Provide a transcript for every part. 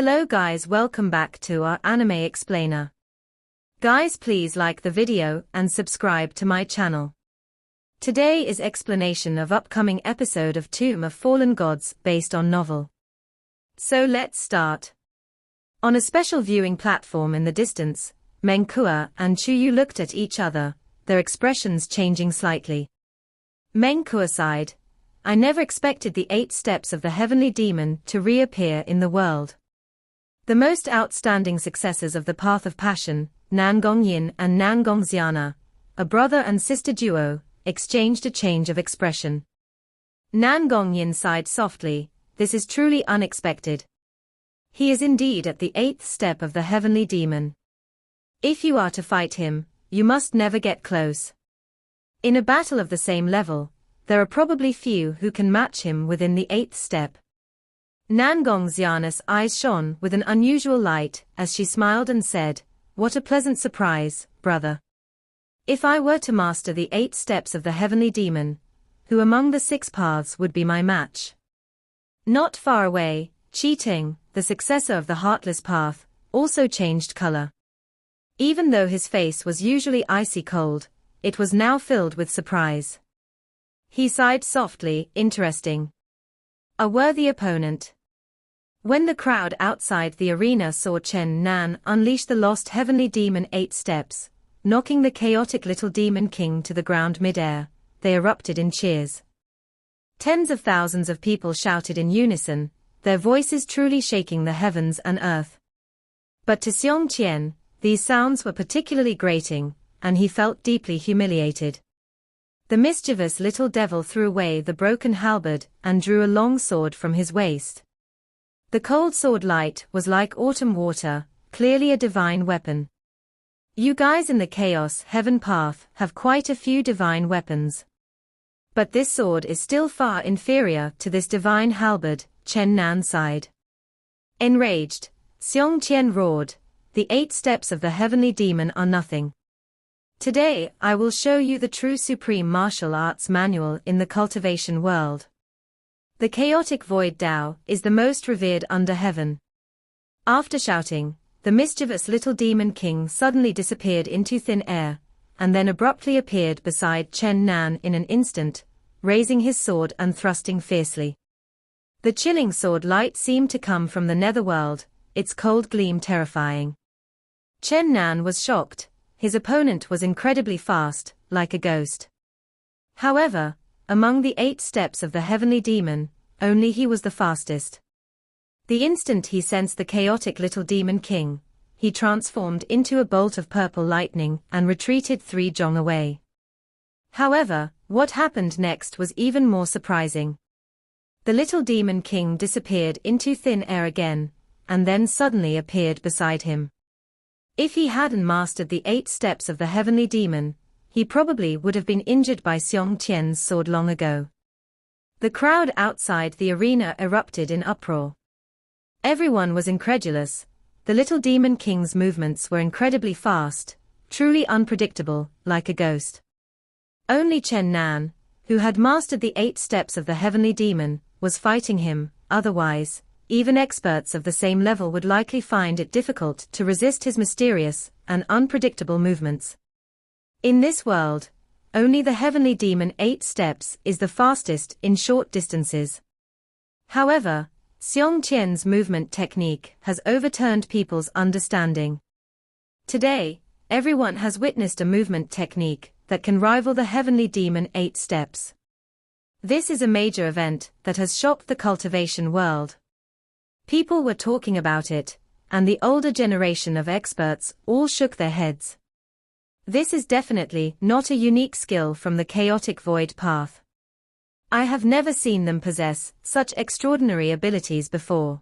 Hello guys, welcome back to our anime explainer. Guys, please like the video and subscribe to my channel. Today is explanation of upcoming episode of Tomb of Fallen Gods based on novel. So let's start. On a special viewing platform in the distance, Menkua and Chuyu looked at each other, their expressions changing slightly. Menkua sighed. I never expected the 8 steps of the heavenly demon to reappear in the world. The most outstanding successors of the Path of Passion, Nan Gongyin and Nan Gongxiana, a brother and sister duo, exchanged a change of expression. Nan Gongyin sighed softly. This is truly unexpected. He is indeed at the 8th step of the heavenly demon. If you are to fight him, you must never get close. In a battle of the same level, there are probably few who can match him within the 8th step. Nan Gongxiana's eyes shone with an unusual light as she smiled and said, "What a pleasant surprise, brother. If I were to master the 8 steps of the heavenly demon, who among the 6 paths would be my match?" Not far away, Qi, the successor of the Heartless Path, also changed color. Even though his face was usually icy cold, it was now filled with surprise. He sighed softly. Interesting. A worthy opponent. When the crowd outside the arena saw Chen Nan unleash the lost heavenly demon 8 steps, knocking the chaotic little demon king to the ground mid-air, they erupted in cheers. Tens of thousands of people shouted in unison, their voices truly shaking the heavens and earth. But to Xiong, these sounds were particularly grating, and he felt deeply humiliated. The mischievous little devil threw away the broken halberd and drew a long sword from his waist. The cold sword light was like autumn water, clearly a divine weapon. You guys in the Chaos Heaven Path have quite a few divine weapons. But this sword is still far inferior to this divine halberd, Chen Nan sighed. Enraged, Xiong roared, the 8 steps of the heavenly demon are nothing. Today, I will show you the true supreme martial arts manual in the cultivation world. The chaotic void Tao is the most revered under heaven. After shouting, the mischievous little demon king suddenly disappeared into thin air, and then abruptly appeared beside Chen Nan in an instant, raising his sword and thrusting fiercely. The chilling sword light seemed to come from the netherworld, its cold gleam terrifying. Chen Nan was shocked. His opponent was incredibly fast, like a ghost. However, among the 8 steps of the heavenly demon, only he was the fastest. The instant he sensed the chaotic little demon king, he transformed into a bolt of purple lightning and retreated 3 zhong away. However, what happened next was even more surprising. The little demon king disappeared into thin air again, and then suddenly appeared beside him. If he hadn't mastered the 8 steps of the heavenly demon, he probably would have been injured by Xiong's sword long ago. The crowd outside the arena erupted in uproar. Everyone was incredulous. The little demon king's movements were incredibly fast, truly unpredictable, like a ghost. Only Chen Nan, who had mastered the 8 steps of the heavenly demon, was fighting him. Otherwise, even experts of the same level would likely find it difficult to resist his mysterious and unpredictable movements. In this world, only the heavenly demon 8 steps is the fastest in short distances. However, Xiong's movement technique has overturned people's understanding. Today, everyone has witnessed a movement technique that can rival the heavenly demon 8 steps. This is a major event that has shocked the cultivation world. People were talking about it, and the older generation of experts all shook their heads. This is definitely not a unique skill from the chaotic void path. I have never seen them possess such extraordinary abilities before.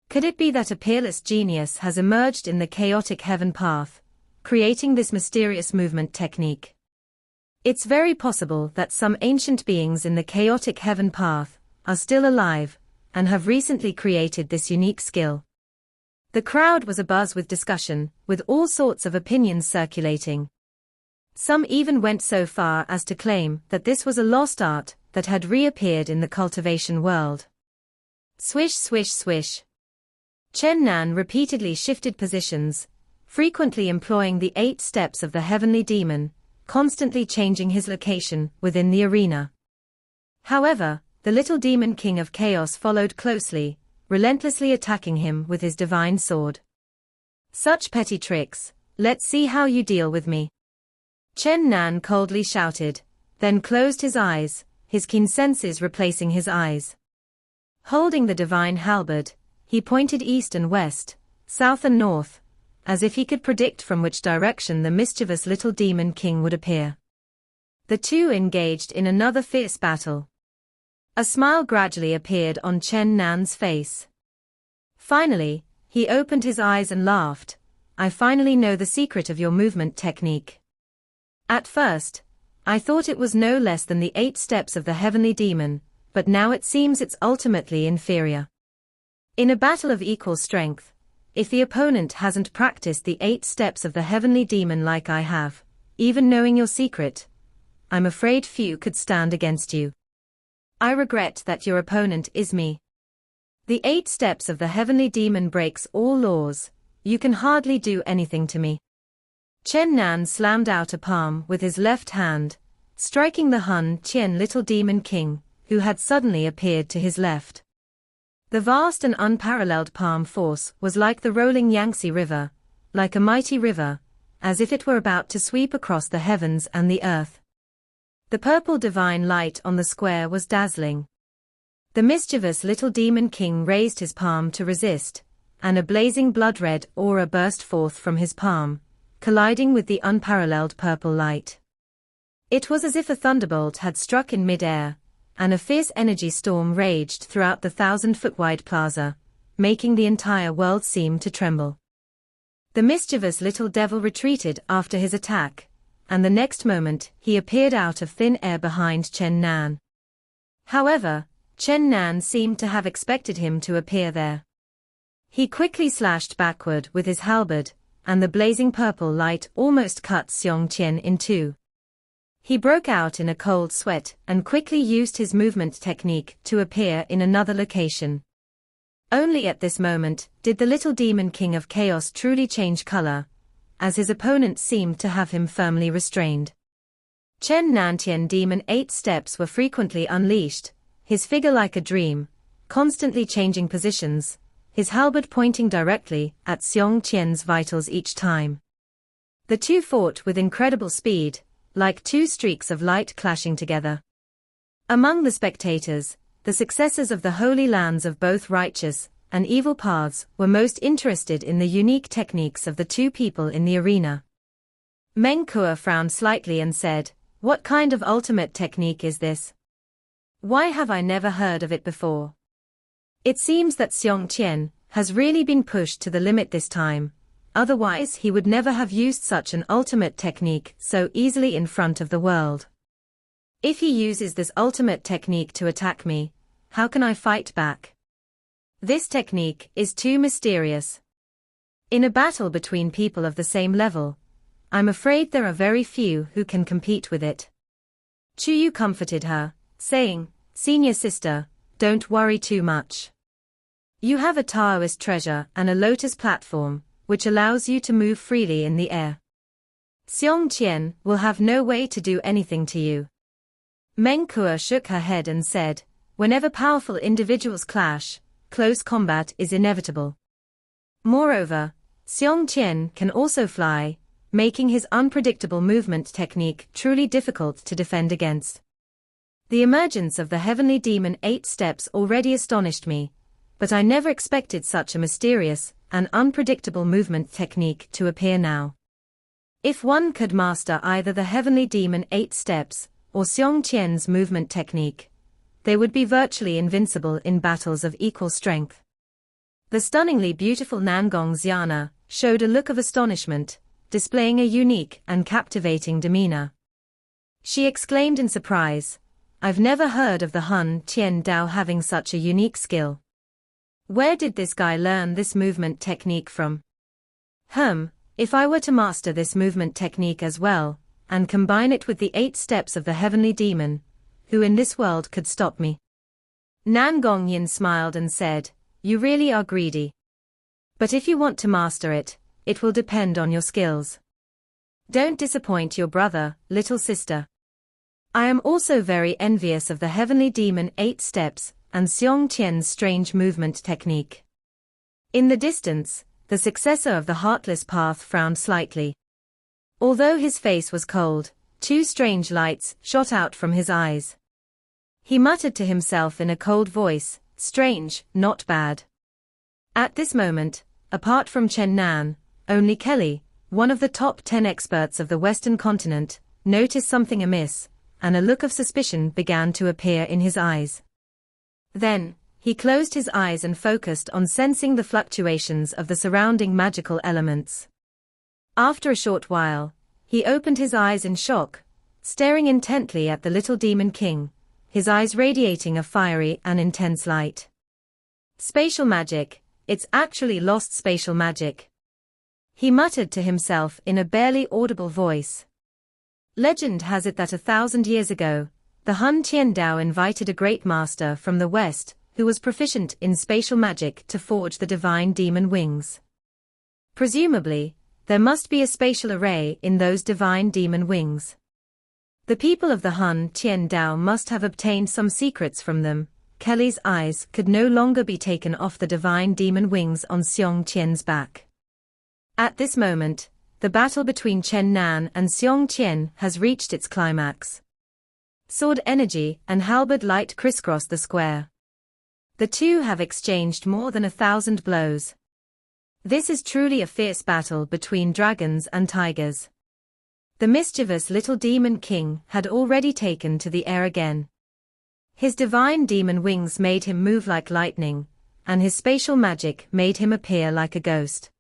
Could it be that a peerless genius has emerged in the chaotic heaven path, creating this mysterious movement technique? It's very possible that some ancient beings in the chaotic heaven path are still alive, and have recently created this unique skill. The crowd was abuzz with discussion, with all sorts of opinions circulating. Some even went so far as to claim that this was a lost art that had reappeared in the cultivation world. Swish, swish, swish. Chen Nan repeatedly shifted positions, frequently employing the 8 steps of the heavenly demon, constantly changing his location within the arena. However, the little demon king of chaos followed closely, relentlessly attacking him with his divine sword. Such petty tricks, let's see how you deal with me. Chen Nan coldly shouted, then closed his eyes, his keen senses replacing his eyes. Holding the divine halberd, he pointed east and west, south and north, as if he could predict from which direction the mischievous little demon king would appear. The two engaged in another fierce battle. A smile gradually appeared on Chen Nan's face. Finally, he opened his eyes and laughed. I finally know the secret of your movement technique. At first, I thought it was no less than the 8 steps of the heavenly demon, but now it seems it's ultimately inferior. In a battle of equal strength, if the opponent hasn't practiced the 8 steps of the heavenly demon like I have, even knowing your secret, I'm afraid few could stand against you. I regret that your opponent is me. The 8 steps of the heavenly demon breaks all laws, you can hardly do anything to me. Chen Nan slammed out a palm with his left hand, striking the Hun Qian little demon king, who had suddenly appeared to his left. The vast and unparalleled palm force was like the rolling Yangtze River, like a mighty river, as if it were about to sweep across the heavens and the earth. The purple divine light on the square was dazzling. The mischievous little demon king raised his palm to resist, and a blazing blood-red aura burst forth from his palm, colliding with the unparalleled purple light. It was as if a thunderbolt had struck in mid-air, and a fierce energy storm raged throughout the 1,000-foot-wide plaza, making the entire world seem to tremble. The mischievous little devil retreated after his attack, and the next moment he appeared out of thin air behind Chen Nan. However, Chen Nan seemed to have expected him to appear there. He quickly slashed backward with his halberd, and the blazing purple light almost cut Xiong Qian in two. He broke out in a cold sweat and quickly used his movement technique to appear in another location. Only at this moment did the little demon king of chaos truly change color, as his opponent seemed to have him firmly restrained. Chen Nantian demon 8 steps were frequently unleashed, his figure like a dream, constantly changing positions, his halberd pointing directly at Xiong Qian's vitals each time. The two fought with incredible speed, like 2 streaks of light clashing together. Among the spectators, the successors of the holy lands of both righteous and evil paths were most interested in the unique techniques of the two people in the arena. Meng Kuo frowned slightly and said, "What kind of ultimate technique is this? Why have I never heard of it before? It seems that Xiong Qian has really been pushed to the limit this time, otherwise he would never have used such an ultimate technique so easily in front of the world. If he uses this ultimate technique to attack me, how can I fight back? This technique is too mysterious. In a battle between people of the same level, I'm afraid there are very few who can compete with it." Chuyu comforted her, saying, "Senior sister, don't worry too much. You have a Taoist treasure and a lotus platform, which allows you to move freely in the air. Xiong Qian will have no way to do anything to you." Meng Kuo shook her head and said, "Whenever powerful individuals clash, close combat is inevitable. Moreover, Xiong Qian can also fly, making his unpredictable movement technique truly difficult to defend against. The emergence of the heavenly demon 8 steps already astonished me, but I never expected such a mysterious and unpredictable movement technique to appear now. If one could master either the heavenly demon 8 steps or Xiong Qian's movement technique, they would be virtually invincible in battles of equal strength." The stunningly beautiful Nangong Xiana showed a look of astonishment, displaying a unique and captivating demeanor. She exclaimed in surprise, "I've never heard of the Hun Qian Dao having such a unique skill. Where did this guy learn this movement technique from? If I were to master this movement technique as well, and combine it with the 8 steps of the heavenly demon, who in this world could stop me?" Nan Gongyin smiled and said, "You really are greedy. But if you want to master it, it will depend on your skills. Don't disappoint your brother, little sister. I am also very envious of the heavenly demon 8 steps and Xiong Qian's strange movement technique. In the distance, the successor of the heartless path frowned slightly. Although his face was cold, 2 strange lights shot out from his eyes. He muttered to himself in a cold voice, "Strange, not bad." At this moment, apart from Chen Nan, only Kelly, one of the top 10 experts of the Western continent, noticed something amiss, and a look of suspicion began to appear in his eyes. Then, he closed his eyes and focused on sensing the fluctuations of the surrounding magical elements. After a short while, he opened his eyes in shock, staring intently at the little demon king, his eyes radiating a fiery and intense light. Spatial magic, it's actually lost spatial magic. He muttered to himself in a barely audible voice. Legend has it that 1,000 years ago, the Han Tiandao invited a great master from the West, who was proficient in spatial magic to forge the divine demon wings. Presumably, there must be a spatial array in those divine demon wings. The people of the Han Tiandao must have obtained some secrets from them. Kelly's eyes could no longer be taken off the divine demon wings on Xiong Qian's back. At this moment, the battle between Chen Nan and Xiong Qian has reached its climax. Sword energy and halberd light crisscross the square. The two have exchanged more than 1,000 blows. This is truly a fierce battle between dragons and tigers. The mischievous little demon king had already taken to the air again. His divine demon wings made him move like lightning, and his spatial magic made him appear like a ghost.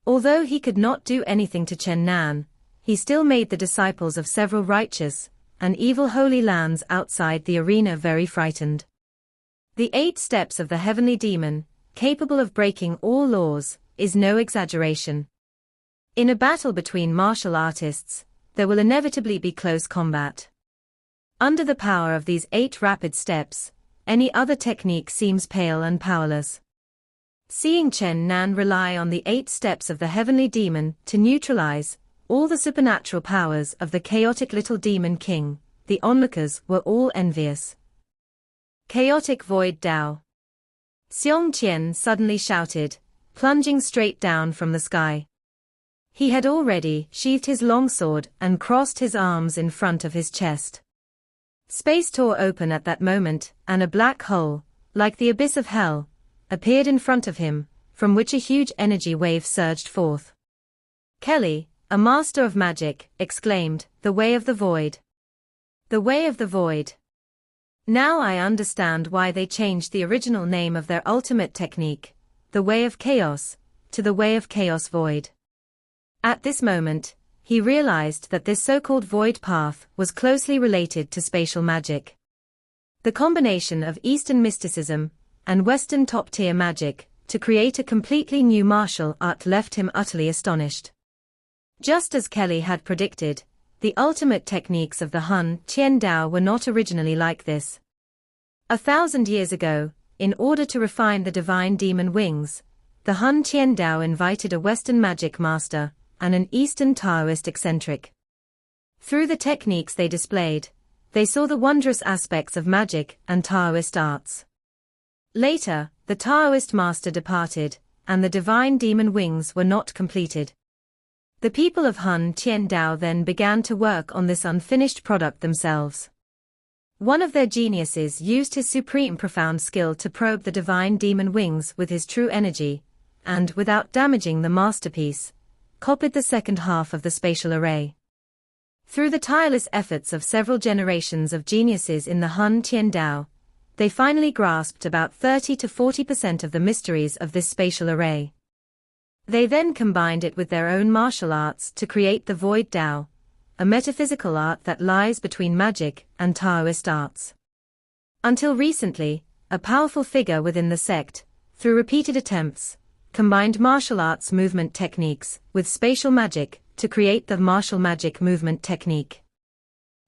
Although he could not do anything to Chen Nan, he still made the disciples of several righteous and evil holy lands outside the arena very frightened. The 8 steps of the heavenly demon, capable of breaking all laws, is no exaggeration. In a battle between martial artists, there will inevitably be close combat. Under the power of these 8 rapid steps, any other technique seems pale and powerless. Seeing Chen Nan rely on the 8 steps of the heavenly demon to neutralize all the supernatural powers of the chaotic little demon king, the onlookers were all envious. Chaotic Void Dao. Xiong Qian suddenly shouted, plunging straight down from the sky. He had already sheathed his longsword and crossed his arms in front of his chest. Space tore open at that moment, and a black hole, like the abyss of hell, appeared in front of him, from which a huge energy wave surged forth. Kelly, a master of magic, exclaimed, "The way of the void." The way of the void. Now I understand why they changed the original name of their ultimate technique, the way of chaos, to the way of chaos void. At this moment, he realized that this so-called void path was closely related to spatial magic. The combination of Eastern mysticism and Western top-tier magic to create a completely new martial art left him utterly astonished. Just as Kelly had predicted, the ultimate techniques of the Han Tiandao were not originally like this. 1,000 years ago, in order to refine the divine demon wings, the Han Tiandao invited a Western magic master and an Eastern Taoist eccentric. Through the techniques they displayed, they saw the wondrous aspects of magic and Taoist arts. Later, the Taoist master departed, and the divine demon wings were not completed. The people of Han Tiandao then began to work on this unfinished product themselves. One of their geniuses used his supreme profound skill to probe the divine demon wings with his true energy, and without damaging the masterpiece, copied the second half of the spatial array. Through the tireless efforts of several generations of geniuses in the Han Tiandao, they finally grasped about 30 to 40% of the mysteries of this spatial array. They then combined it with their own martial arts to create the Void Dao, a metaphysical art that lies between magic and Taoist arts. Until recently, a powerful figure within the sect, through repeated attempts, combined martial arts movement techniques with spatial magic to create the martial magic movement technique.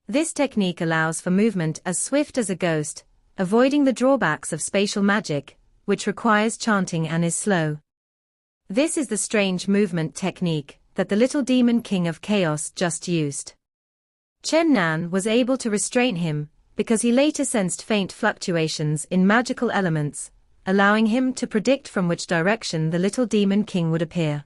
This technique allows for movement as swift as a ghost, avoiding the drawbacks of spatial magic, which requires chanting and is slow. This is the strange movement technique that the little demon king of chaos just used. Chen Nan was able to restrain him, because he later sensed faint fluctuations in magical elements, allowing him to predict from which direction the little demon king would appear.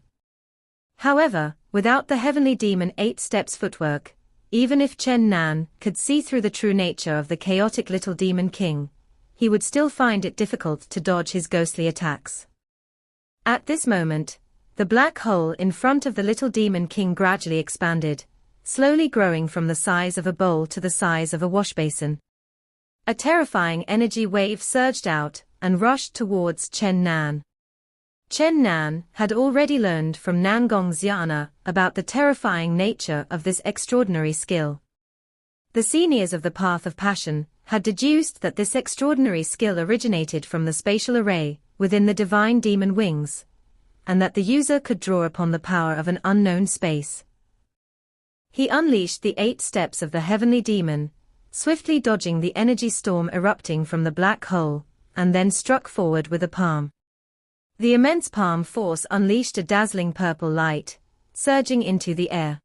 However, without the heavenly demon 8 steps footwork, even if Chen Nan could see through the true nature of the chaotic little demon king, he would still find it difficult to dodge his ghostly attacks. At this moment, the black hole in front of the little demon king gradually expanded, slowly growing from the size of a bowl to the size of a washbasin. A terrifying energy wave surged out and rushed towards Chen Nan. Chen Nan had already learned from Nangong Xiana about the terrifying nature of this extraordinary skill. The seniors of the Path of Passion had deduced that this extraordinary skill originated from the spatial array within the divine demon wings, and that the user could draw upon the power of an unknown space. He unleashed the 8 steps of the heavenly demon, swiftly dodging the energy storm erupting from the black hole, and then struck forward with a palm. The immense palm force unleashed a dazzling purple light, surging into the air.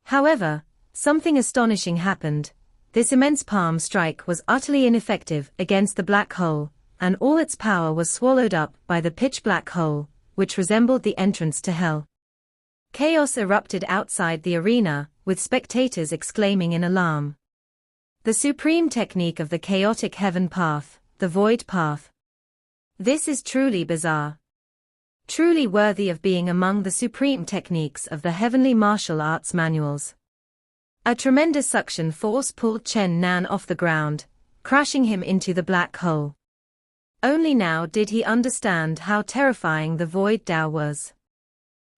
However, something astonishing happened. This immense palm strike was utterly ineffective against the black hole, and all its power was swallowed up by the pitch-black hole, which resembled the entrance to hell. Chaos erupted outside the arena, with spectators exclaiming in alarm. The supreme technique of the chaotic heaven path, the void path. This is truly bizarre. Truly worthy of being among the supreme techniques of the heavenly martial arts manuals. A tremendous suction force pulled Chen Nan off the ground, crashing him into the black hole. Only now did he understand how terrifying the void Tao was.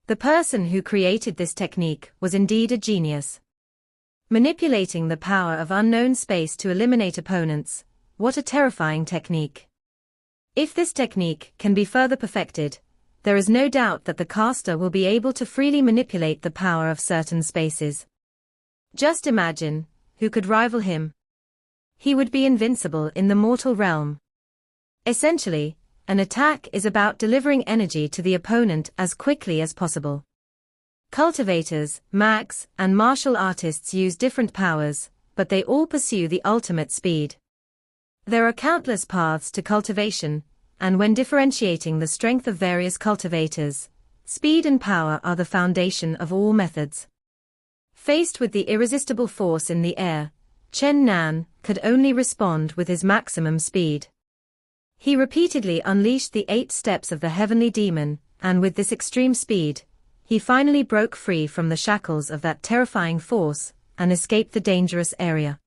The person who created this technique was indeed a genius. Manipulating the power of unknown space to eliminate opponents, what a terrifying technique. If this technique can be further perfected, there is no doubt that the caster will be able to freely manipulate the power of certain spaces. Just imagine, who could rival him? He would be invincible in the mortal realm. Essentially, an attack is about delivering energy to the opponent as quickly as possible. Cultivators, mags, and martial artists use different powers, but they all pursue the ultimate speed. There are countless paths to cultivation, and when differentiating the strength of various cultivators, speed and power are the foundation of all methods. Faced with the irresistible force in the air, Chen Nan could only respond with his maximum speed. He repeatedly unleashed the 8 steps of the heavenly demon, and with this extreme speed, he finally broke free from the shackles of that terrifying force, and escaped the dangerous area.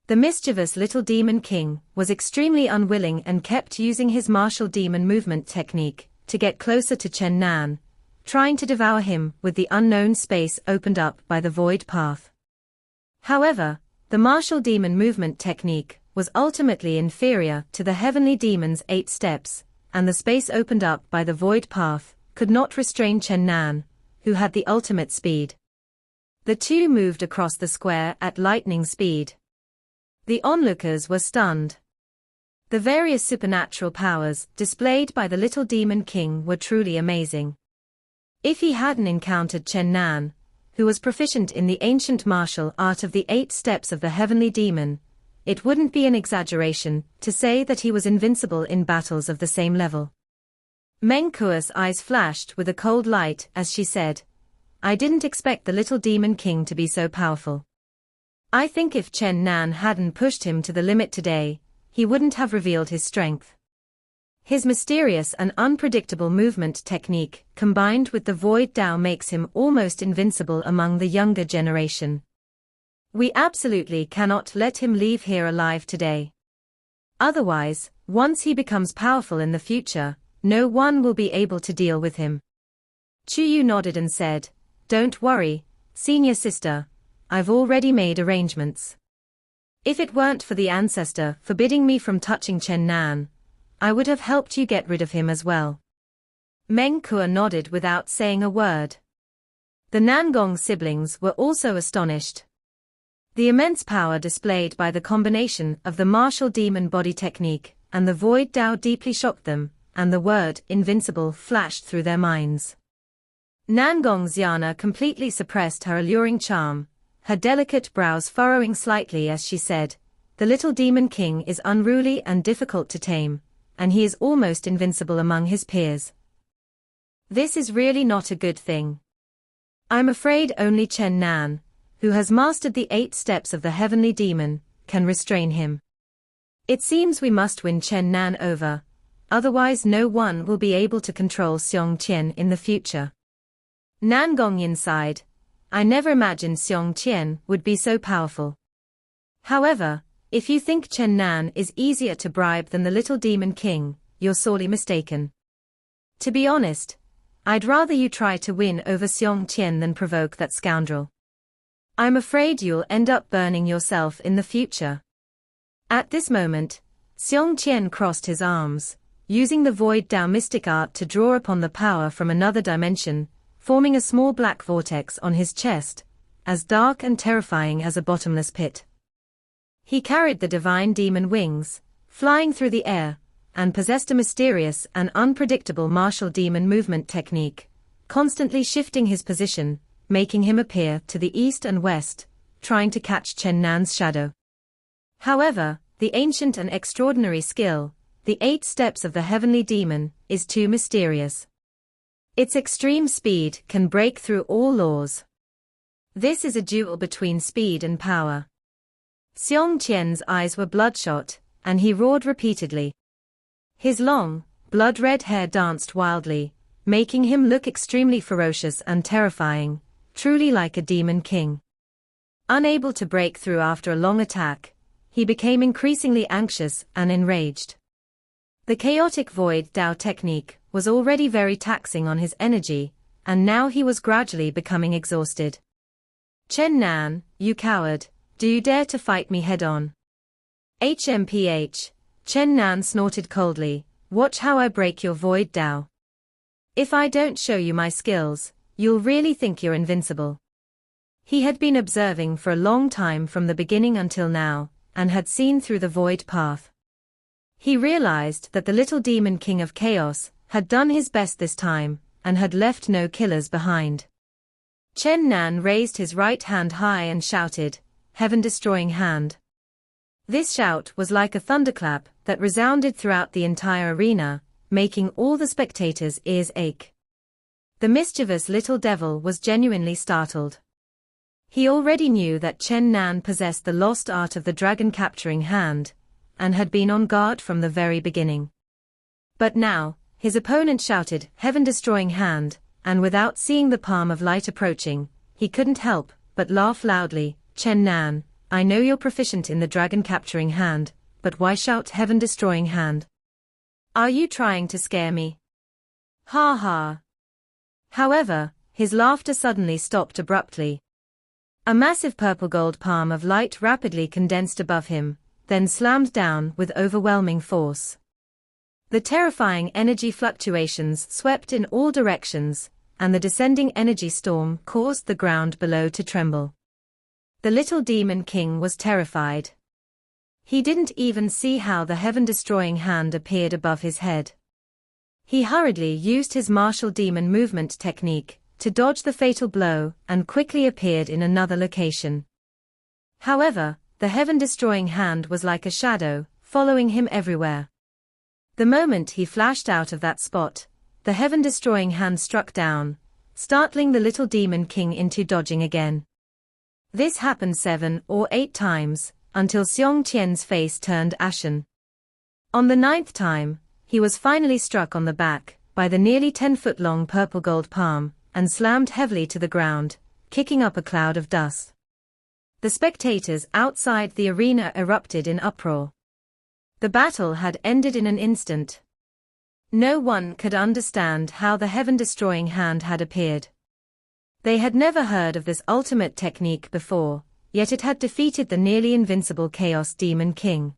The mischievous little demon king was extremely unwilling and kept using his martial demon movement technique to get closer to Chen Nan, trying to devour him with the unknown space opened up by the void path. However, the martial demon movement technique was ultimately inferior to the heavenly demon's 8 steps, and the space opened up by the void path could not restrain Chen Nan, who had the ultimate speed. The two moved across the square at lightning speed. The onlookers were stunned. The various supernatural powers displayed by the little demon king were truly amazing. If he hadn't encountered Chen Nan, who was proficient in the ancient martial art of the 8 steps of the heavenly demon, it wouldn't be an exaggeration to say that he was invincible in battles of the same level. Meng Kuo's eyes flashed with a cold light as she said, "I didn't expect the little demon king to be so powerful. I think if Chen Nan hadn't pushed him to the limit today, he wouldn't have revealed his strength." His mysterious and unpredictable movement technique combined with the void Tao makes him almost invincible among the younger generation. We absolutely cannot let him leave here alive today. Otherwise, once he becomes powerful in the future, no one will be able to deal with him. Chuyu nodded and said, "Don't worry, senior sister, I've already made arrangements. If it weren't for the ancestor forbidding me from touching Chen Nan, I would have helped you get rid of him as well." Meng Kuo nodded without saying a word. The Nangong siblings were also astonished. The immense power displayed by the combination of the martial demon body technique and the void Tao deeply shocked them, and the word invincible flashed through their minds. Nangong Xiana completely suppressed her alluring charm, her delicate brows furrowing slightly as she said, "The little demon king is unruly and difficult to tame, and he is almost invincible among his peers. This is really not a good thing. I'm afraid only Chen Nan, who has mastered the 8 steps of the heavenly demon, can restrain him. It seems we must win Chen Nan over, otherwise no one will be able to control Xiong Qian in the future." Nan Gongyin sighed. "I never imagined Xiong Qian would be so powerful. However, if you think Chen Nan is easier to bribe than the little demon king, you're sorely mistaken. To be honest, I'd rather you try to win over Xiong Qian than provoke that scoundrel. I'm afraid you'll end up burning yourself in the future." At this moment, Xiong Qian crossed his arms, using the Void Dao mystic art to draw upon the power from another dimension, forming a small black vortex on his chest, as dark and terrifying as a bottomless pit. He carried the divine demon wings, flying through the air, and possessed a mysterious and unpredictable martial demon movement technique, constantly shifting his position, making him appear to the east and west, trying to catch Chen Nan's shadow. However, the ancient and extraordinary skill, the 8 steps of the heavenly demon, is too mysterious. Its extreme speed can break through all laws. This is a duel between speed and power. Xiong Qian's eyes were bloodshot, and he roared repeatedly. His long, blood-red hair danced wildly, making him look extremely ferocious and terrifying, truly like a demon king. Unable to break through after a long attack, he became increasingly anxious and enraged. The chaotic Void Dao technique was already very taxing on his energy, and now he was gradually becoming exhausted. "Chen Nan, you coward, do you dare to fight me head-on?" "HMPH, Chen Nan snorted coldly, "watch how I break your Void Dao. If I don't show you my skills, you'll really think you're invincible." He had been observing for a long time from the beginning until now, and had seen through the void path. He realized that the little demon king of chaos had done his best this time, and had left no killers behind. Chen Nan raised his right hand high and shouted, "Heaven-destroying hand." This shout was like a thunderclap that resounded throughout the entire arena, making all the spectators' ears ache. The mischievous little devil was genuinely startled. He already knew that Chen Nan possessed the lost art of the dragon-capturing hand, and had been on guard from the very beginning. But now, his opponent shouted, "Heaven-destroying hand," and without seeing the palm of light approaching, he couldn't help but laugh loudly. "Chen Nan, I know you're proficient in the dragon-capturing hand, but why shout heaven-destroying hand? Are you trying to scare me? Ha ha." However, his laughter suddenly stopped abruptly. A massive purple-gold palm of light rapidly condensed above him, then slammed down with overwhelming force. The terrifying energy fluctuations swept in all directions, and the descending energy storm caused the ground below to tremble. The little demon king was terrified. He didn't even see how the heaven-destroying hand appeared above his head. He hurriedly used his martial demon movement technique to dodge the fatal blow and quickly appeared in another location. However, the heaven-destroying hand was like a shadow, following him everywhere. The moment he flashed out of that spot, the heaven-destroying hand struck down, startling the little demon king into dodging again. This happened 7 or 8 times, until Xiong Qian's face turned ashen. On the 9th time, he was finally struck on the back by the nearly 10-foot-long purple-gold palm, and slammed heavily to the ground, kicking up a cloud of dust. The spectators outside the arena erupted in uproar. The battle had ended in an instant. No one could understand how the heaven-destroying hand had appeared. They had never heard of this ultimate technique before, yet it had defeated the nearly invincible Chaos Demon King.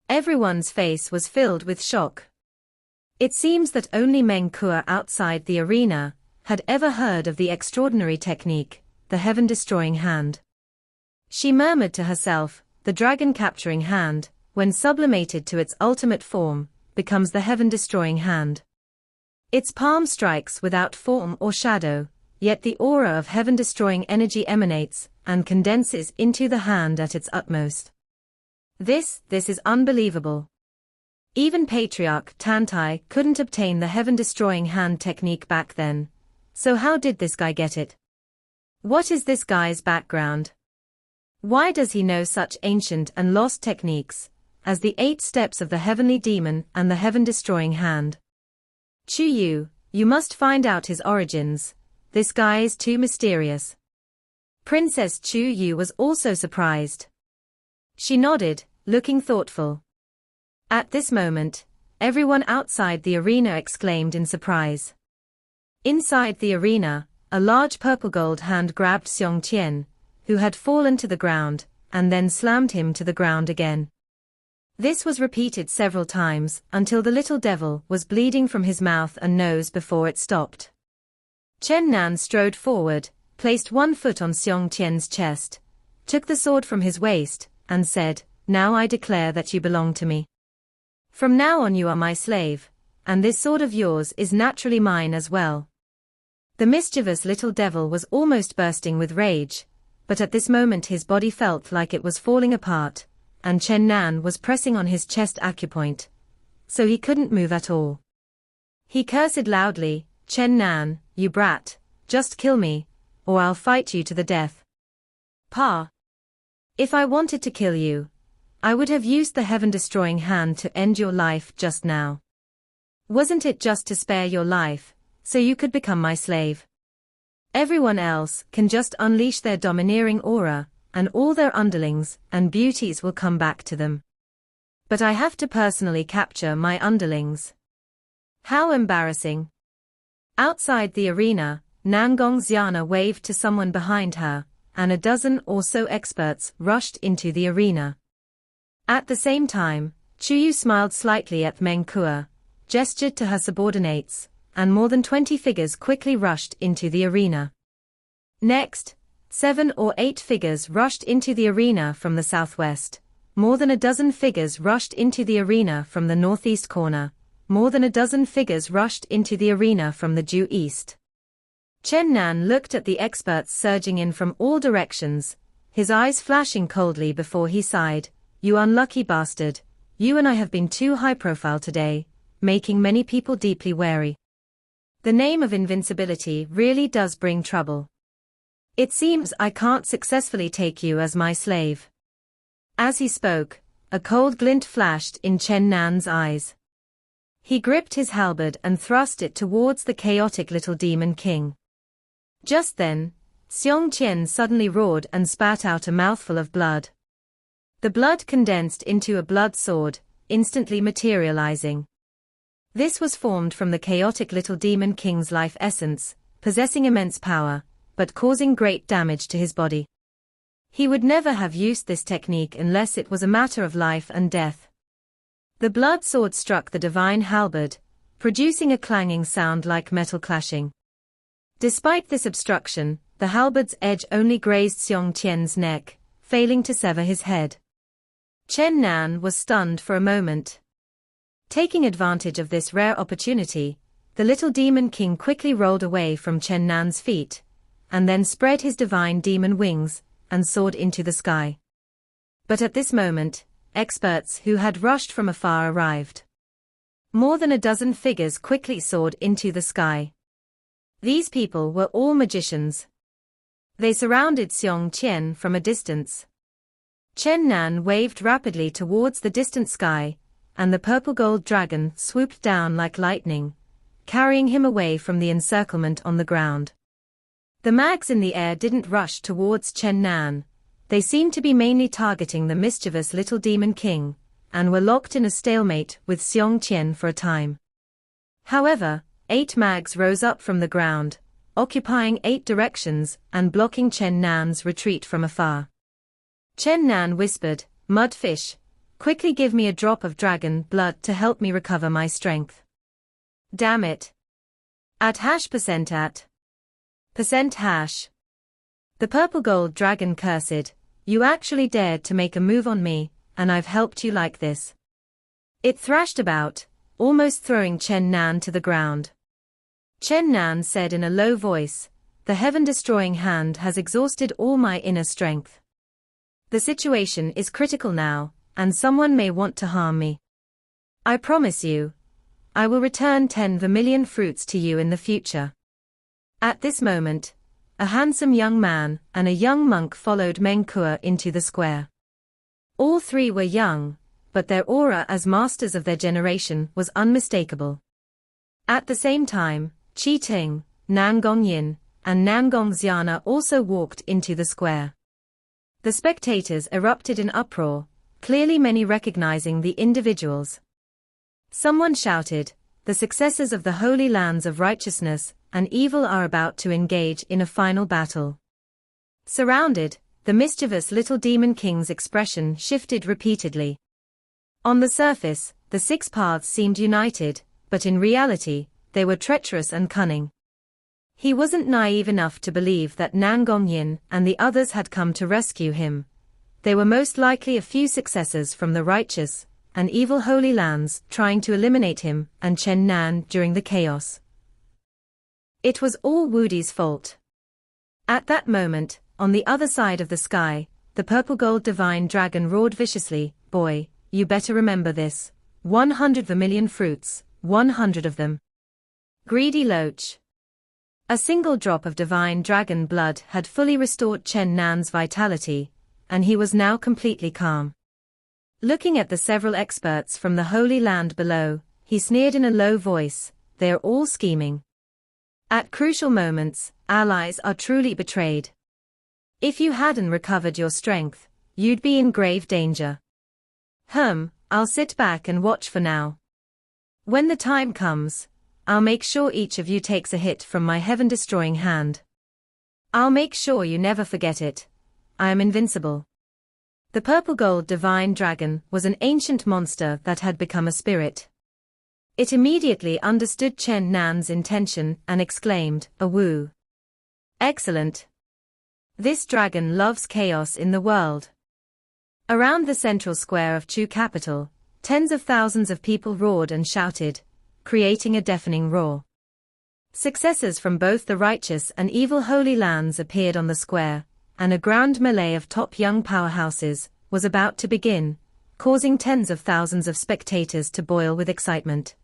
Everyone's face was filled with shock. It seems that only Meng Kuo outside the arena had ever heard of the extraordinary technique, the heaven-destroying hand. She murmured to herself, the dragon-capturing hand, when sublimated to its ultimate form, becomes the heaven-destroying hand. Its palm strikes without form or shadow, yet the aura of heaven-destroying energy emanates and condenses into the hand at its utmost. This is unbelievable. Even Patriarch Tantai couldn't obtain the heaven-destroying hand technique back then. So how did this guy get it? What is this guy's background? Why does he know such ancient and lost techniques as the 8 steps of the heavenly demon and the heaven-destroying hand? Chu, you must find out his origins. This guy is too mysterious. Princess Chu was also surprised. She nodded, looking thoughtful. At this moment, everyone outside the arena exclaimed in surprise. Inside the arena, a large purple gold hand grabbed Xiong Qian, who had fallen to the ground, and then slammed him to the ground again. This was repeated several times until the little devil was bleeding from his mouth and nose before it stopped. Chen Nan strode forward, placed one foot on Xiong Qian's chest, took the sword from his waist, and said, "Now I declare that you belong to me. From now on you are my slave, and this sword of yours is naturally mine as well." The mischievous little devil was almost bursting with rage, but at this moment his body felt like it was falling apart, and Chen Nan was pressing on his chest acupoint, so he couldn't move at all. He cursed loudly, "Chen Nan, you brat, just kill me, or I'll fight you to the death." "Pa. If I wanted to kill you, I would have used the heaven-destroying hand to end your life just now. Wasn't it just to spare your life, so you could become my slave? Everyone else can just unleash their domineering aura, and all their underlings and beauties will come back to them. But I have to personally capture my underlings. How embarrassing." Outside the arena, Nangong Xiana waved to someone behind her, and a dozen or so experts rushed into the arena. At the same time, Chuyu smiled slightly at Meng Kuo, gestured to her subordinates, and more than 20 figures quickly rushed into the arena. Next, 7 or 8 figures rushed into the arena from the southwest, more than a dozen figures rushed into the arena from the northeast corner, more than a dozen figures rushed into the arena from the due east. Chen Nan looked at the experts surging in from all directions, his eyes flashing coldly before he sighed, "You unlucky bastard, you and I have been too high profile today, making many people deeply wary. The name of invincibility really does bring trouble. It seems I can't successfully take you as my slave." As he spoke, a cold glint flashed in Chen Nan's eyes. He gripped his halberd and thrust it towards the chaotic little demon king. Just then, Xiong Qian suddenly roared and spat out a mouthful of blood. The blood condensed into a blood sword, instantly materializing. This was formed from the chaotic little demon king's life essence, possessing immense power, but causing great damage to his body. He would never have used this technique unless it was a matter of life and death. The blood sword struck the divine halberd, producing a clanging sound like metal clashing. Despite this obstruction, the halberd's edge only grazed Xiong Qian's neck, failing to sever his head. Chen Nan was stunned for a moment. Taking advantage of this rare opportunity, the little demon king quickly rolled away from Chen Nan's feet, and then spread his divine demon wings, and soared into the sky. But at this moment, experts who had rushed from afar arrived. More than a dozen figures quickly soared into the sky. These people were all magicians. They surrounded Xiong Qian from a distance. Chen Nan waved rapidly towards the distant sky, and the purple gold dragon swooped down like lightning, carrying him away from the encirclement on the ground. The mags in the air didn't rush towards Chen Nan. They seemed to be mainly targeting the mischievous little demon king, and were locked in a stalemate with Xiong Qian for a time. However, 8 mags rose up from the ground, occupying 8 directions and blocking Chen Nan's retreat from afar. Chen Nan whispered, "Mudfish, quickly give me a drop of dragon blood to help me recover my strength." "Damn it. At %. The purple gold dragon cursed, "You actually dared to make a move on me, and I've helped you like this." It thrashed about, almost throwing Chen Nan to the ground. Chen Nan said in a low voice, "The heaven-destroying hand has exhausted all my inner strength. The situation is critical now, and someone may want to harm me. I promise you, I will return 10 vermilion fruits to you in the future." At this moment, a handsome young man and a young monk followed Meng Kuo into the square. All three were young, but their aura as masters of their generation was unmistakable. At the same time, Qi Ting, Nan Gongyin, and Nan Gongxiana also walked into the square. The spectators erupted in uproar, clearly many recognizing the individuals. Someone shouted, "The successors of the Holy Lands of Righteousness and Evil are about to engage in a final battle." Surrounded, the mischievous little demon king's expression shifted repeatedly. On the surface, the six paths seemed united, but in reality, they were treacherous and cunning. He wasn't naive enough to believe that Nan Gongyin and the others had come to rescue him. They were most likely a few successors from the righteous and evil Holy Lands trying to eliminate him and Chen Nan during the chaos. It was all Wudi's fault. At that moment, on the other side of the sky, the purple gold divine dragon roared viciously, "Boy, you better remember this. 100 vermilion fruits, 100 of them. Greedy loach." A single drop of divine dragon blood had fully restored Chen Nan's vitality, and he was now completely calm. Looking at the several experts from the Holy Land below, he sneered in a low voice, "They are all scheming. At crucial moments, allies are truly betrayed. If you hadn't recovered your strength, you'd be in grave danger. I'll sit back and watch for now. When the time comes, I'll make sure each of you takes a hit from my heaven-destroying hand. I'll make sure you never forget it. I am invincible." The purple gold divine dragon was an ancient monster that had become a spirit. It immediately understood Chen Nan's intention and exclaimed, "Awoo! Excellent! This dragon loves chaos in the world." Around the central square of Chu capital, tens of thousands of people roared and shouted, creating a deafening roar. Successors from both the righteous and evil Holy Lands appeared on the square, and a grand melee of top young powerhouses was about to begin, causing tens of thousands of spectators to boil with excitement.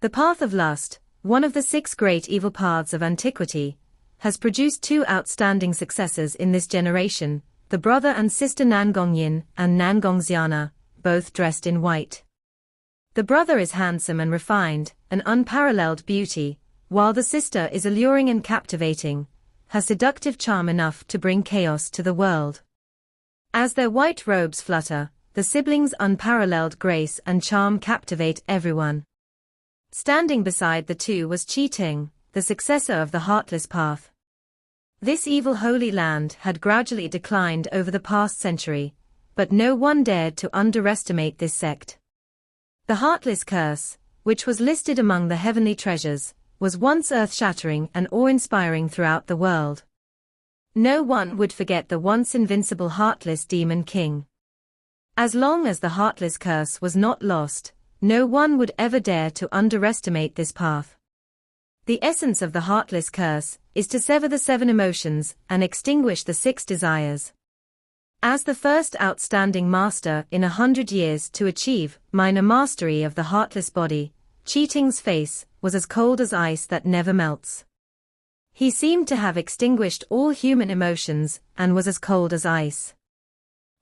The path of lust, one of the 6 great evil paths of antiquity, has produced 2 outstanding successors in this generation, the brother and sister Nan Gongyin and Nan Gongxiana, both dressed in white. The brother is handsome and refined, an unparalleled beauty, while the sister is alluring and captivating, has seductive charm enough to bring chaos to the world. As their white robes flutter, the siblings' unparalleled grace and charm captivate everyone. Standing beside the two was Qi Ting, the successor of the Heartless Path. This evil Holy Land had gradually declined over the past century, but no one dared to underestimate this sect. The Heartless Curse, which was listed among the heavenly treasures, was once earth-shattering and awe-inspiring throughout the world. No one would forget the once invincible Heartless Demon King. As long as the Heartless Curse was not lost, no one would ever dare to underestimate this path. The essence of the Heartless Curse is to sever the 7 emotions and extinguish the 6 desires. As the first outstanding master in 100 years to achieve minor mastery of the heartless body, Qi Ting's face was as cold as ice that never melts. He seemed to have extinguished all human emotions and was as cold as ice.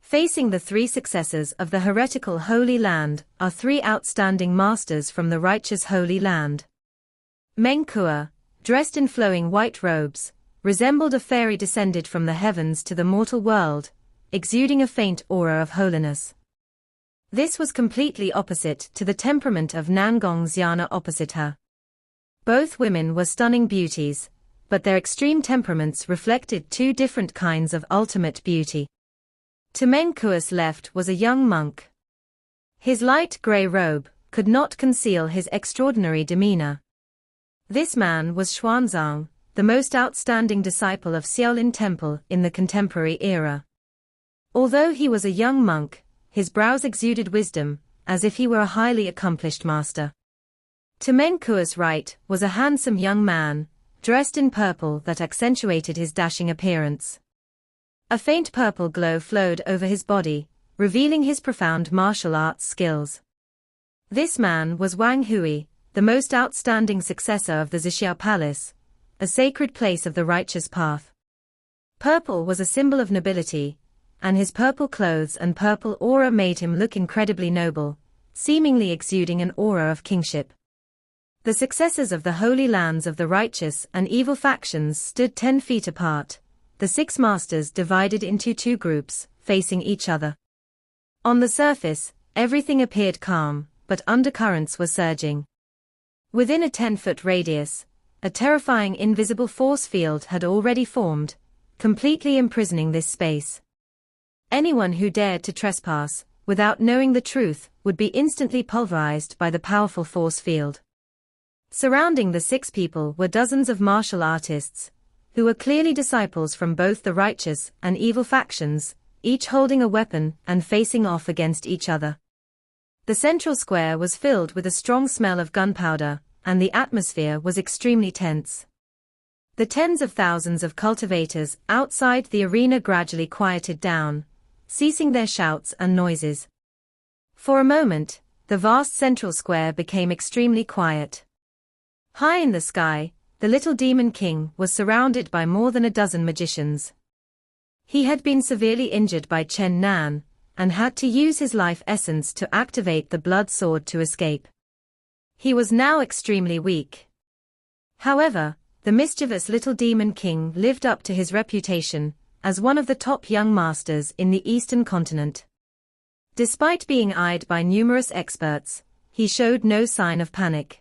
Facing the 3 successors of the heretical Holy Land are 3 outstanding masters from the righteous Holy Land. Meng Kuo, dressed in flowing white robes, resembled a fairy descended from the heavens to the mortal world, exuding a faint aura of holiness. This was completely opposite to the temperament of Nan Gongxiana opposite her. Both women were stunning beauties, but their extreme temperaments reflected 2 different kinds of ultimate beauty. To Meng Kuo's left was a young monk. His light grey robe could not conceal his extraordinary demeanor. This man was Xuanzang, the most outstanding disciple of Xiaolin Temple in the contemporary era. Although he was a young monk, his brows exuded wisdom, as if he were a highly accomplished master. To Meng Kuo's right was a handsome young man, dressed in purple that accentuated his dashing appearance. A faint purple glow flowed over his body, revealing his profound martial arts skills. This man was Wang Hui, the most outstanding successor of the Zixiao Palace, a sacred place of the righteous path. Purple was a symbol of nobility, and his purple clothes and purple aura made him look incredibly noble, seemingly exuding an aura of kingship. The successors of the holy lands of the righteous and evil factions stood 10 feet apart, the 6 masters divided into 2 groups, facing each other. On the surface, everything appeared calm, but undercurrents were surging. Within a 10-foot radius, a terrifying invisible force field had already formed, completely imprisoning this space. Anyone who dared to trespass, without knowing the truth, would be instantly pulverized by the powerful force field. Surrounding the 6 people were dozens of martial artists, who were clearly disciples from both the righteous and evil factions, each holding a weapon and facing off against each other. The central square was filled with a strong smell of gunpowder, and the atmosphere was extremely tense. The tens of thousands of cultivators outside the arena gradually quieted down, ceasing their shouts and noises. For a moment, the vast central square became extremely quiet. High in the sky, the little demon king was surrounded by more than a dozen magicians. He had been severely injured by Chen Nan, and had to use his life essence to activate the blood sword to escape. He was now extremely weak. However, the mischievous little demon king lived up to his reputation as one of the top young masters in the eastern continent. Despite being eyed by numerous experts, he showed no sign of panic.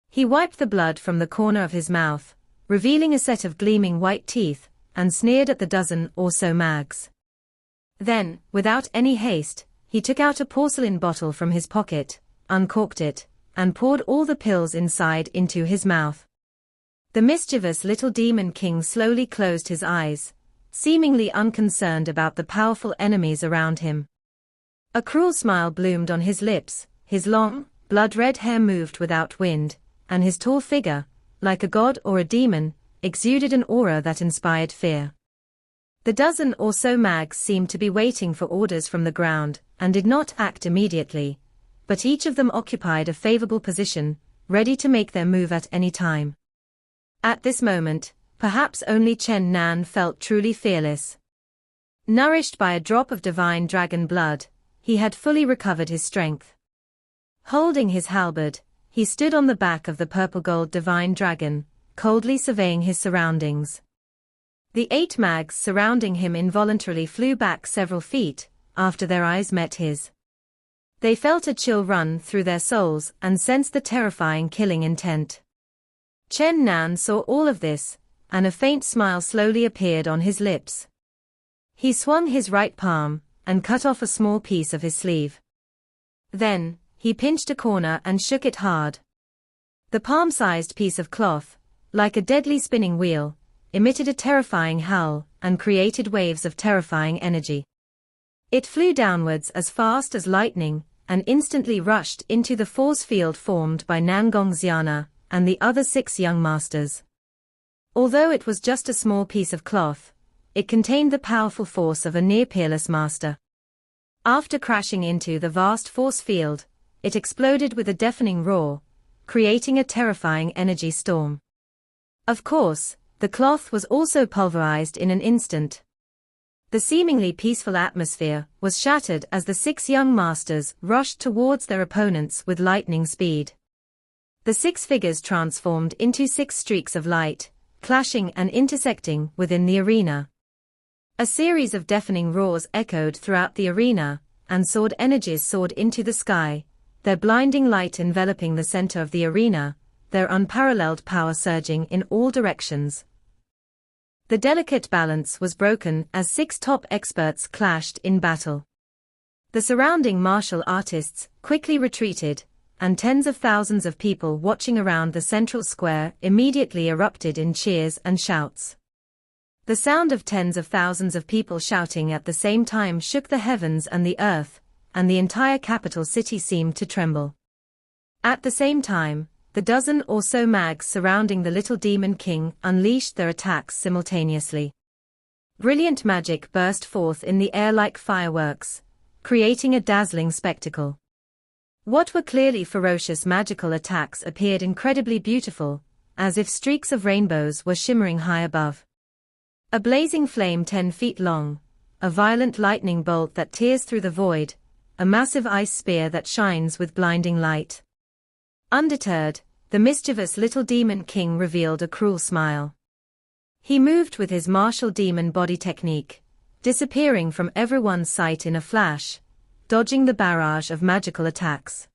He wiped the blood from the corner of his mouth, revealing a set of gleaming white teeth, and sneered at the dozen or so mags. Then, without any haste, he took out a porcelain bottle from his pocket, uncorked it, and poured all the pills inside into his mouth. The mischievous little demon king slowly closed his eyes, seemingly unconcerned about the powerful enemies around him. A cruel smile bloomed on his lips, his long, blood-red hair moved without wind, and his tall figure, like a god or a demon, exuded an aura that inspired fear. The dozen or so mags seemed to be waiting for orders from the ground, and did not act immediately, but each of them occupied a favorable position, ready to make their move at any time. At this moment, perhaps only Chen Nan felt truly fearless. Nourished by a drop of divine dragon blood, he had fully recovered his strength. Holding his halberd, he stood on the back of the purple-gold divine dragon, coldly surveying his surroundings. The 8 mags surrounding him involuntarily flew back several feet, after their eyes met his. They felt a chill run through their souls and sensed the terrifying killing intent. Chen Nan saw all of this, and a faint smile slowly appeared on his lips. He swung his right palm, and cut off a small piece of his sleeve. Then, he pinched a corner and shook it hard. The palm-sized piece of cloth, like a deadly spinning wheel, emitted a terrifying howl and created waves of terrifying energy. It flew downwards as fast as lightning and instantly rushed into the force field formed by Nangong Xiana and the other 6 young masters. Although it was just a small piece of cloth, it contained the powerful force of a near-peerless master. After crashing into the vast force field, it exploded with a deafening roar, creating a terrifying energy storm. Of course, the cloth was also pulverized in an instant. The seemingly peaceful atmosphere was shattered as the 6 young masters rushed towards their opponents with lightning speed. The 6 figures transformed into 6 streaks of light, clashing and intersecting within the arena. A series of deafening roars echoed throughout the arena, and sword energies soared into the sky, their blinding light enveloping the center of the arena, their unparalleled power surging in all directions. The delicate balance was broken as 6 top experts clashed in battle. The surrounding martial artists quickly retreated, and tens of thousands of people watching around the central square immediately erupted in cheers and shouts. The sound of tens of thousands of people shouting at the same time shook the heavens and the earth, and the entire capital city seemed to tremble. At the same time, the dozen or so mags surrounding the little demon king unleashed their attacks simultaneously. Brilliant magic burst forth in the air like fireworks, creating a dazzling spectacle. What were clearly ferocious magical attacks appeared incredibly beautiful, as if streaks of rainbows were shimmering high above. A blazing flame 10 feet long, a violent lightning bolt that tears through the void, a massive ice spear that shines with blinding light. Undeterred, the mischievous little demon king revealed a cruel smile. He moved with his martial demon body technique, disappearing from everyone's sight in a flash, dodging the barrage of magical attacks.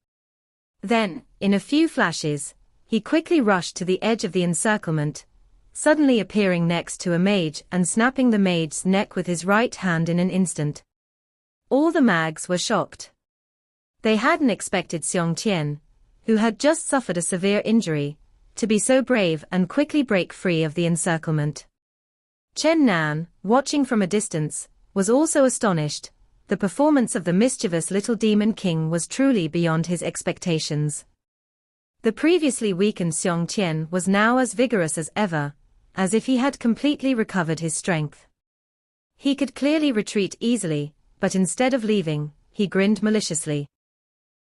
Then, in a few flashes, he quickly rushed to the edge of the encirclement, suddenly appearing next to a mage and snapping the mage's neck with his right hand in an instant. All the mags were shocked. They hadn't expected Xiuhuan, who had just suffered a severe injury, to be so brave and quickly break free of the encirclement. Chen Nan, watching from a distance, was also astonished. The performance of the mischievous little demon king was truly beyond his expectations. The previously weakened Xiuhuan was now as vigorous as ever, as if he had completely recovered his strength. He could clearly retreat easily, but instead of leaving, he grinned maliciously.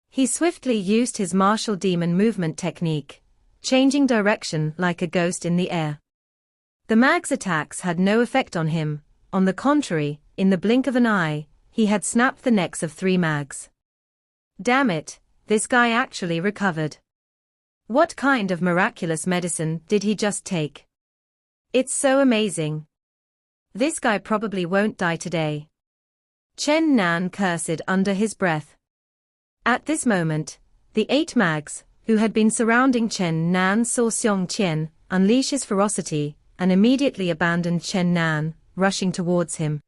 He swiftly used his martial demon movement technique, changing direction like a ghost in the air. The mag's attacks had no effect on him. On the contrary, in the blink of an eye, he had snapped the necks of 3 mags. Damn it, this guy actually recovered. What kind of miraculous medicine did he just take? It's so amazing. This guy probably won't die today. Chen Nan cursed under his breath. At this moment, the 8 mags, who had been surrounding Chen Nan, saw Xiuhuan unleash his ferocity, and immediately abandoned Chen Nan, rushing towards him.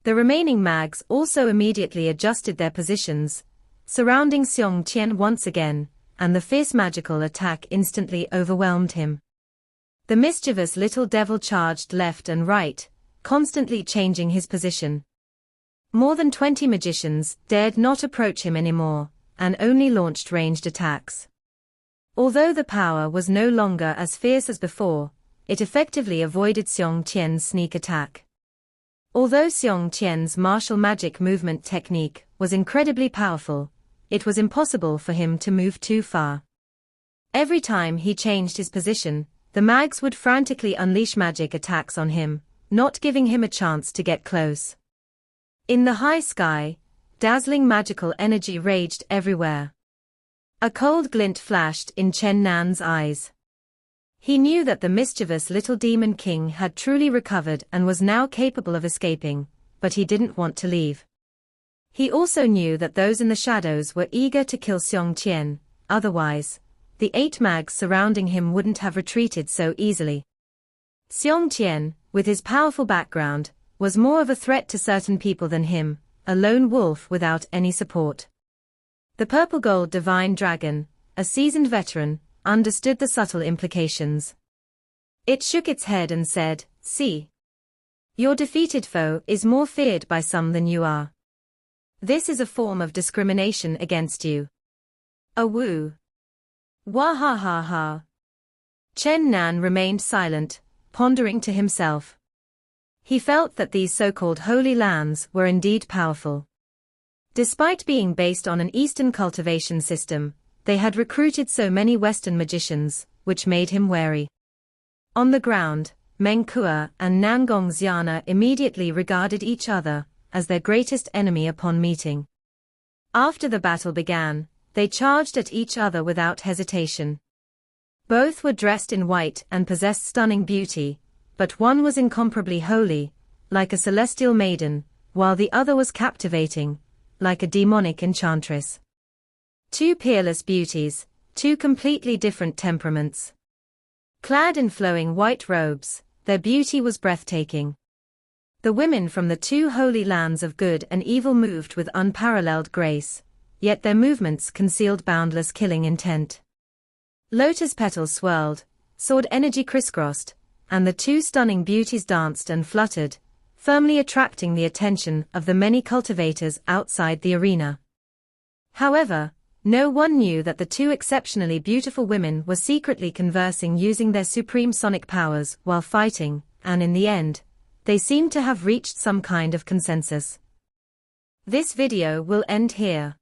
The remaining mags also immediately adjusted their positions, surrounding Xiuhuan once again, and the fierce magical attack instantly overwhelmed him. The mischievous little devil charged left and right, constantly changing his position. More than 20 magicians dared not approach him anymore, and only launched ranged attacks. Although the power was no longer as fierce as before, it effectively avoided Xiuhuan's sneak attack. Although Xiuhuan's martial magic movement technique was incredibly powerful, it was impossible for him to move too far. Every time he changed his position, the mags would frantically unleash magic attacks on him, not giving him a chance to get close. In the high sky, dazzling magical energy raged everywhere. A cold glint flashed in Chen Nan's eyes. He knew that the mischievous little demon king had truly recovered and was now capable of escaping, but he didn't want to leave. He also knew that those in the shadows were eager to kill Xiuhuan, otherwise, the 8 mags surrounding him wouldn't have retreated so easily. Xiuhuan, with his powerful background, was more of a threat to certain people than him, a lone wolf without any support. The purple gold divine dragon, a seasoned veteran, understood the subtle implications. It shook its head and said, "See. Your defeated foe is more feared by some than you are. This is a form of discrimination against you." A woo. Wahahaha. Chen Nan remained silent, pondering to himself. He felt that these so-called holy lands were indeed powerful. Despite being based on an Eastern cultivation system, they had recruited so many Western magicians, which made him wary. On the ground, Meng Kuo and Nangong Xiana immediately regarded each other as their greatest enemy upon meeting. After the battle began, they charged at each other without hesitation. Both were dressed in white and possessed stunning beauty, but one was incomparably holy, like a celestial maiden, while the other was captivating, like a demonic enchantress. 2 peerless beauties, 2 completely different temperaments. Clad in flowing white robes, their beauty was breathtaking. The women from the 2 holy lands of good and evil moved with unparalleled grace, yet their movements concealed boundless killing intent. Lotus petals swirled, sword energy crisscrossed, and the 2 stunning beauties danced and fluttered, firmly attracting the attention of the many cultivators outside the arena. However, no one knew that the two exceptionally beautiful women were secretly conversing using their supreme sonic powers while fighting, and in the end, they seemed to have reached some kind of consensus. This video will end here.